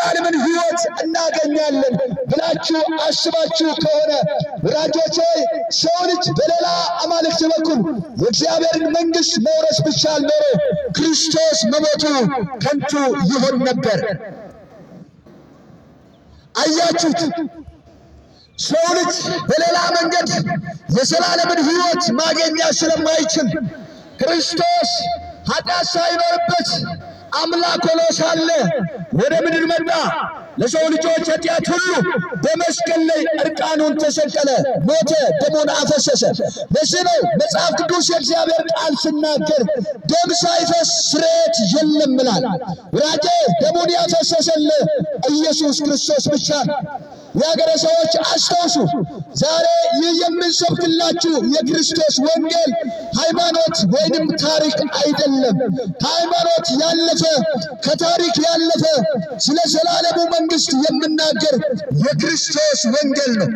የዘላለምን ሕይወት እናገኛለን ብላችሁ አስባችሁ ከሆነ ወዳጆች ሆይ ሰው ልጅ በሌላ አማልክት በኩል የእግዚአብሔርን መንግሥት መውረስ ቢቻል ኖሮ ክርስቶስ መሞቱ ከንቱ ይሆን ነበር። አያችሁት? ሰው ልጅ በሌላ መንገድ የዘላለምን ሕይወት ማግኘት ስለማይችል ክርስቶስ ኃጢአት ሳይኖርበት አምላክ ሆኖ ሳለ ወደ ምድር መጣ። ለሰው ልጆች ኃጢአት ሁሉ በመስቀል ላይ እርቃኑን ተሰቀለ፣ ሞተ፣ ደሙን አፈሰሰ። ለዚህ ነው መጽሐፍ ቅዱስ የእግዚአብሔር ቃል ሲናገር ደም ሳይፈስ ስርየት የለም ይላል። ወዳጄ ደሙን ያፈሰሰልህ ኢየሱስ ክርስቶስ ብቻ ነው። የአገረ ሰዎች አስታውሱ፣ ዛሬ ይህ የምንሰብክላችሁ የክርስቶስ ወንጌል ሃይማኖት ወይንም ታሪክ አይደለም። ከሃይማኖት ያለፈ ከታሪክ ያለፈ ስለ ዘላለሙ መንግሥት የምናገር የክርስቶስ ወንጌል ነው።